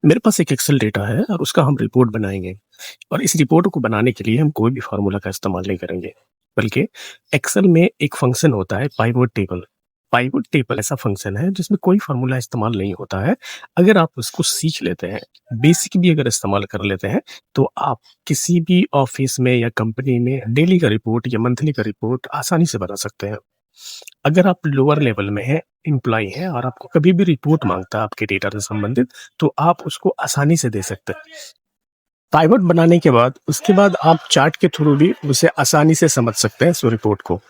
मेरे पास एक Excel data है और उसका हम रिपोर्ट बनाएँगे और इस रिपोर्ट को बनाने के लिए हम कोई भी फ़ॉर्मूला का इस्तेमाल नहीं करेंगे, बल्कि एक्सेल में एक फ़ंक्शन होता है पाइवोट टेबल। पाइवोट टेबल ऐसा फ़ंक्शन है जिसमें कोई फ़ॉर्मूला इस्तेमाल नहीं होता है। अगर आप उसको सीख लेते हैं, बेसिक भी अगर इस्तेमाल कर लेते हैं, तो आप किसी भी ऑफ़िस में या कंपनी में डेली का रिपोर्ट या मंथली का रिपोर्ट आसानी से बना सकते हैं। अगर आप लोअर लेवल में हैं, एम्प्लॉयी हैं और आपको कभी भी रिपोर्ट माँगता है आपके डेटा से संबंधित, तो आप उसको आसानी से दे सकते हैं। पाइवट बनाने के बाद उसके बाद आप चार्ट के थ्रू भी उसे आसानी से समझ सकते हैं उस रिपोर्ट को।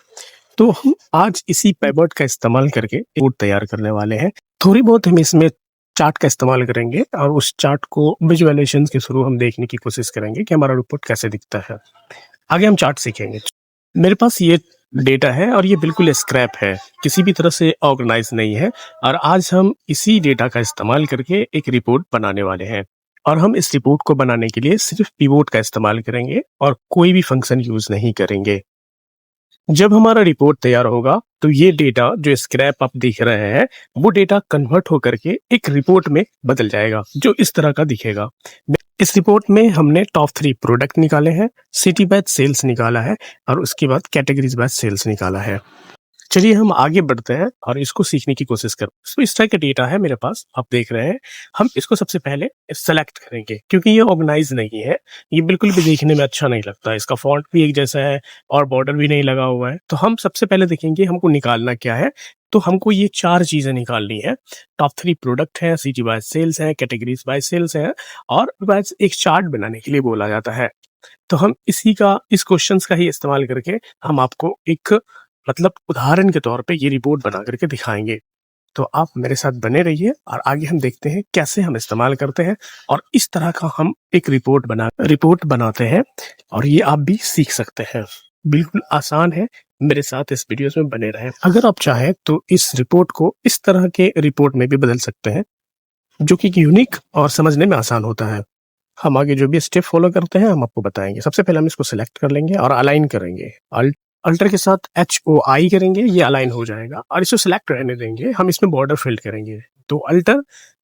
तो हम आज इसी पाइवट का इस्तेमाल करके रिपोर्ट तैयार करने वाले हैं। थोड़ी बहुत हम इसमें चार्ट का इस्तेमाल करेंगे और उस चार्ट को विजुअलाइजेशन के थ्रू हम देखने की कोशिश करेंगे कि हमारा रिपोर्ट कैसे दिखता है। आगे हम चार्ट सीखेंगे। मेरे पास ये डेटा है और ये बिल्कुल स्क्रैप है, किसी भी तरह से ऑर्गेनाइज़ नहीं है और आज हम इसी डेटा का इस्तेमाल करके एक रिपोर्ट बनाने वाले हैं और हम इस रिपोर्ट को बनाने के लिए सिर्फ़ पिवोट का इस्तेमाल करेंगे और कोई भी फ़ंक्शन यूज़ नहीं करेंगे। जब हमारा रिपोर्ट तैयार होगा, तो ये डेटा जो स्क्रैप आप देख रहे हैं, वो डेटा कन्वर्ट होकर के एक रिपोर्ट में बदल जाएगा, जो इस तरह का दिखेगा। इस रिपोर्ट में हमने टॉप 3 प्रोडक्ट निकाले हैं, सिटी वाइज़ सेल्स निकाला है और उसके बाद कैटेगरीज़ वाइज़ सेल्स निकाला है। चलिए हम आगे बढ़ते हैं और इसको सीखने की कोशिश करते हैं। तो इस तरह का डेटा है मेरे पास, आप देख रहे हैं। हम इसको सबसे पहले सेलेक्ट करेंगे क्योंकि ये ऑर्गेनाइज़ नहीं है, ये बिल्कुल भी देखने में अच्छा नहीं लगता है। इसका फ़ॉन्ट भी एक जैसा है और बॉर्डर भी नहीं लगा हुआ है। तो हम सबसे पहले देखेंगे हमको निकालना क्या है, तो हमको ये 4 चीज़ें निकालनी है। टॉप 3 प्रोडक्ट हैं, सिटी वाइज़ सेल्स हैं, कैटेगरीज़ वाइज़ सेल्स हैं और वाइज़ एक चार्ट बनाने के लिए बोला जाता है। तो हम इस क्वेश्चंस का ही इस्तेमाल करके हम आपको एक मतलब उदाहरण के तौर पे ये रिपोर्ट बना करके दिखाएँगे। तो आप मेरे साथ बने रहिए और आगे हम देखते हैं कैसे हम इस्तेमाल करते हैं और इस तरह का हम एक रिपोर्ट बनाते हैं और ये आप भी सीख सकते हैं। बिल्कुल आसान है, मेरे साथ इस वीडियोज़ में बने रहें। अगर आप चाहें तो इस रिपोर्ट को इस तरह के रिपोर्ट में भी बदल सकते हैं, जो कि यूनिक और समझने में आसान होता है। हम आगे जो भी स्टेप फॉलो करते हैं हम आपको बताएँगे। सबसे पहले हम इसको सिलेक्ट कर लेंगे और अलाइन करेंगे। अल्टर के साथ HOI करेंगे, ये अलाइन हो जाएगा और इसको सिलेक्ट रहने देंगे। हम इसमें बॉर्डर फिल करेंगे। तो अल्टर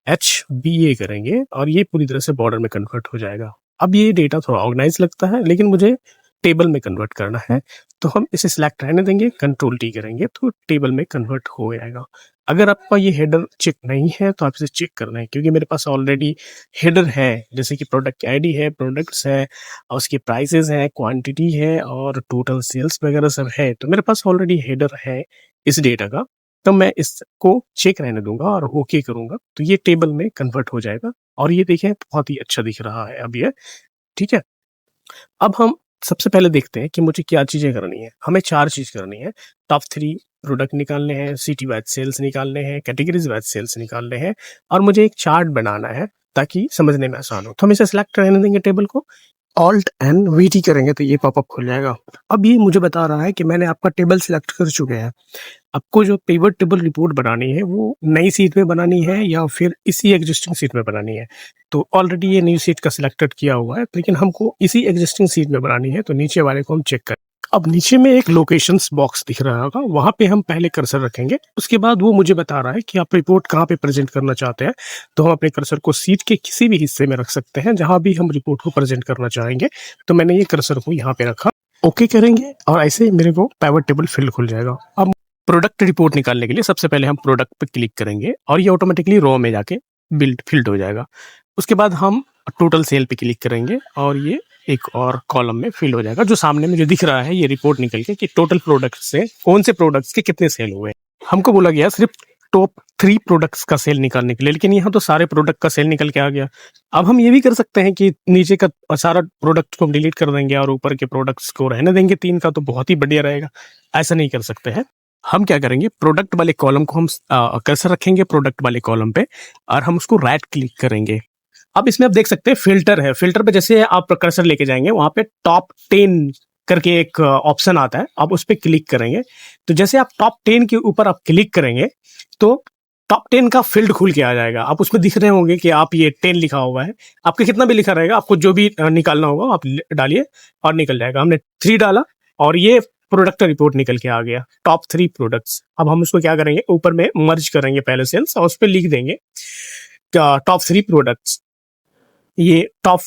HBA करेंगे और ये पूरी तरह से बॉर्डर में कन्वर्ट हो जाएगा। अब ये डेटा थोड़ा ऑर्गेनाइज़ लगता है लेकिन मुझे टेबल में कन्वर्ट करना है, तो हम इसे सिलेक्ट रहने देंगे, कंट्रोल T करेंगे तो टेबल में कन्वर्ट हो जाएगा। अगर आपका ये हेडर चेक नहीं है तो आप इसे चेक कर लें क्योंकि मेरे पास ऑलरेडी हेडर है, जैसे कि प्रोडक्ट की आईडी है, प्रोडक्ट्स है और उसके प्राइसेज़ हैं, क्वांटिटी है और टोटल सेल्स वगैरह सब है। तो मेरे पास ऑलरेडी हेडर है इस डेटा का, तो मैं इसको चेक रहने दूँगा और ओके करूँगा, तो ये टेबल में कन्वर्ट हो जाएगा और ये देखें बहुत ही अच्छा दिख रहा है अब ये, ठीक है? अब हम सबसे पहले देखते हैं कि मुझे क्या चीज़ें करनी है। हमें 4 चीज़ करनी है। टॉप 3 प्रोडक्ट निकालने हैं, सिटी वाइज़ सेल्स निकालने हैं, कैटेगरीज़ वाइज़ सेल्स निकालने हैं और मुझे एक चार्ट बनाना है ताकि समझने में आसान हो। तो हम इसे सिलेक्ट रहने देंगे टेबल को, ऑल्ट एंड VT करेंगे तो ये पॉपअप खुल जाएगा। अब ये मुझे बता रहा है कि मैंने आपका टेबल सिलेक्ट कर चुके हैं। आपको जो पिवट टेबल रिपोर्ट बनानी है वो नई शीट में बनानी है या फिर इसी एग्जिस्टिंग शीट में बनानी है। तो ऑलरेडी ये न्यू शीट का सिलेक्टेड किया हुआ है, लेकिन हमको इसी एग्जिस्टिंग शीट में बनानी है, तो नीचे वाले को हम चेक करें। अब नीचे में एक लोकेशंस बॉक्स दिख रहा होगा, वहाँ पे हम पहले कर्सर रखेंगे। उसके बाद वो मुझे बता रहा है कि आप रिपोर्ट कहाँ पे प्रेज़ेंट करना चाहते हैं। तो हम अपने कर्सर को शीट के किसी भी हिस्से में रख सकते हैं, जहाँ भी हम रिपोर्ट को प्रेज़ेंट करना चाहेंगे। तो मैंने ये कर्सर को यहाँ पे रखा, ओके करेंगे और ऐसे मेरे को पिवट टेबल फ़िल खुल जाएगा। अब प्रोडक्ट रिपोर्ट निकालने के लिए सबसे पहले हम प्रोडक्ट पे क्लिक करेंगे और ये ऑटोमेटिकली रो में जाके फ़िल्ड हो जाएगा। उसके बाद हम टोटल सेल पे क्लिक करेंगे और ये एक और कॉलम में फ़िल हो जाएगा, जो सामने में जो दिख रहा है ये रिपोर्ट निकल के कि टोटल प्रोडक्ट्स से कौन से प्रोडक्ट्स के कितने सेल हुए। हमको बोला गया सिर्फ टॉप 3 प्रोडक्ट्स का सेल निकालने के लिए, लेकिन यहाँ तो सारे प्रोडक्ट का सेल निकल के आ गया। अब हम ये भी कर सकते हैं कि नीचे का सारा प्रोडक्ट को हम डिलीट कर देंगे और ऊपर के प्रोडक्ट्स को रहने देंगे 3 का, तो बहुत ही बढ़िया रहेगा। ऐसा नहीं कर सकते हैं। हम क्या करेंगे, प्रोडक्ट वाले कॉलम को हम कर्सर रखेंगे प्रोडक्ट वाले कॉलम पे और हम उसको राइट क्लिक करेंगे। अब इसमें आप देख सकते हैं फ़िल्टर है, फ़िल्टर पे जैसे आप कर्सर लेके जाएँगे वहाँ पे टॉप 10 करके एक ऑप्शन आता है, आप उस पे क्लिक करेंगे। तो जैसे आप टॉप 10 के ऊपर आप क्लिक करेंगे, तो टॉप 10 का फ़ील्ड खुल के आ जाएगा। आप उसमें दिख रहे होंगे कि आप ये 10 लिखा हुआ है, आपके कितना भी लिखा रहेगा, आपको जो भी निकालना होगा आप डालिए और निकल जाएगा। हमने 3 डाला और ये प्रोडक्ट रिपोर्ट निकल के आ गया, टॉप 3 प्रोडक्ट्स। अब हम उसको क्या करेंगे, ऊपर में मर्ज करेंगे पहले सेल्स और उस पे लिख देंगे टॉप 3 प्रोडक्ट्स, ये टॉप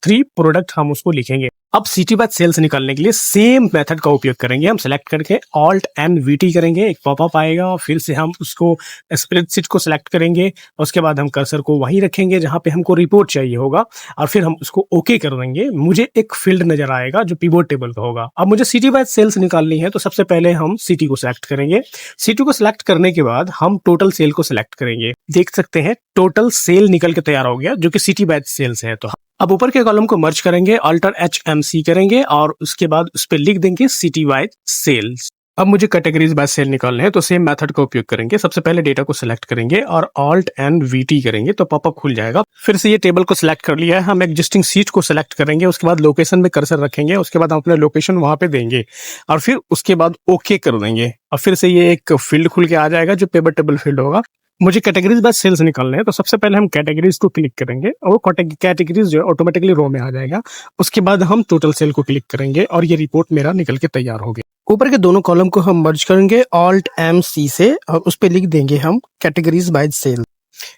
3 प्रोडक्ट हम उसको लिखेंगे। अब सिटी बाद सेल्स निकालने के लिए सेम मेथड का उपयोग करेंगे। हम सेलेक्ट करके ऑल्ट एंड वीटी करेंगे, एक पॉपअप आएगा और फिर से हम उसको स्प्रेडशीट को सेलेक्ट करेंगे। उसके बाद हम कर्सर को वहीं रखेंगे जहां पे हमको रिपोर्ट चाहिए होगा और फिर हम उसको ओके कर देंगे। मुझे एक फील्ड नजर आएगा जो पिवोट टेबल का होगा। अब मुझे सिटी बाय सेल्स निकालनी है तो सबसे पहले हम सिटी को सिलेक्ट करेंगे। सिटी को सिलेक्ट करने के बाद हम टोटल सेल को सिलेक्ट करेंगे। देख सकते हैं टोटल सेल निकल के तैयार हो गया जो कि सिटी बाय सेल्स है। तो अब ऊपर के कॉलम को मर्ज करेंगे, अल्टर HMC करेंगे और उसके बाद उस पर लिख देंगे सिटी वाइज सेल्स। अब मुझे कैटेगरीज बाय सेल निकालने हैं तो सेम मेथड का उपयोग करेंगे। सबसे पहले डेटा को सिलेक्ट करेंगे और ऑल्ट एंड VT करेंगे तो पॉपअप खुल जाएगा। फिर से ये टेबल को सिलेक्ट कर लिया है, हम एग्जिस्टिंग सीट को सिलेक्ट करेंगे। उसके बाद लोकेशन में कर्सर रखेंगे, उसके बाद हम अपने लोकेशन वहां पे देंगे और फिर उसके बाद ओके कर देंगे और फिर से ये एक फील्ड खुल के आ जाएगा जो पिवट टेबल फील्ड होगा। मुझे कैटेगरीज बाय सेल्स निकालने हैं तो सबसे पहले हम कैटेगरीज को क्लिक करेंगे और वो कैटेगरीज जो है ऑटोमेटिकली रो में आ जाएगा। उसके बाद हम टोटल सेल को क्लिक करेंगे और ये रिपोर्ट मेरा निकल के तैयार हो गया। ऊपर के दोनों कॉलम को हम मर्ज करेंगे ऑल्ट MC से और उस पर लिख देंगे हम categories by sale.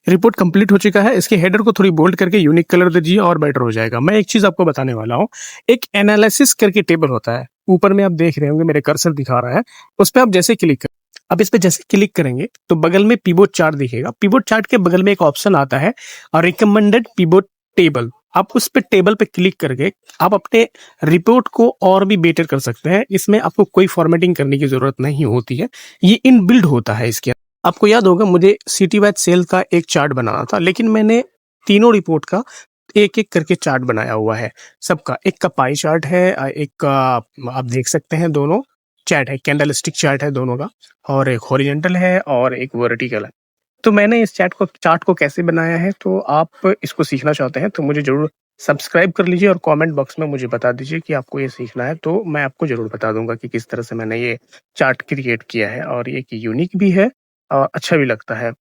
Report complete हो चुका है। इसके हेडर को थोड़ी बोल्ड करके यूनिक कलर दीजिए और बेटर हो जाएगा। मैं एक चीज आपको बताने वाला हूँ, एक एनालिसिस करके टेबल होता है, ऊपर में आप देख रहे होंगे मेरे कर्सर दिखा रहा है, उस पर आप जैसे क्लिक करें, अब इस पे जैसे क्लिक करेंगे तो बगल में पिवोट चार्ट दिखेगा। पिवोट चार्ट के बगल में एक ऑप्शन आता है और रिकमेंडेड पिवोट टेबल, आप उस पे टेबल पे क्लिक करके आप अपने रिपोर्ट को और भी बेटर कर सकते हैं। इसमें आपको कोई फॉर्मेटिंग करने की जरूरत नहीं होती है, ये इनबिल्ड होता है इसके। आपको याद होगा मुझे सिटी वाइज सेल का एक चार्ट बनाना था, लेकिन मैंने तीनों रिपोर्ट का एक एक करके चार्ट बनाया हुआ है सबका। एक का पाई चार्ट है, एक का आप देख सकते हैं दोनों चार्ट है, कैंडलस्टिक चार्ट है दोनों का, और एक हॉरिजॉन्टल है और एक वर्टिकल है। तो मैंने इस चार्ट को कैसे बनाया है, तो आप इसको सीखना चाहते हैं तो मुझे जरूर सब्सक्राइब कर लीजिए और कमेंट बॉक्स में मुझे बता दीजिए कि आपको ये सीखना है, तो मैं आपको जरूर बता दूंगा कि किस तरह से मैंने ये चार्ट क्रिएट किया है। और ये यूनिक भी है और अच्छा भी लगता है।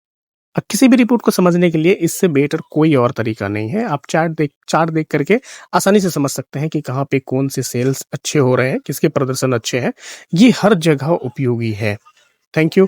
अब किसी भी रिपोर्ट को समझने के लिए इससे बेटर कोई और तरीका नहीं है। आप चार्ट देख करके आसानी से समझ सकते हैं कि कहाँ पे कौन से सेल्स अच्छे हो रहे हैं, किसके प्रदर्शन अच्छे हैं। ये हर जगह उपयोगी है। Thank you.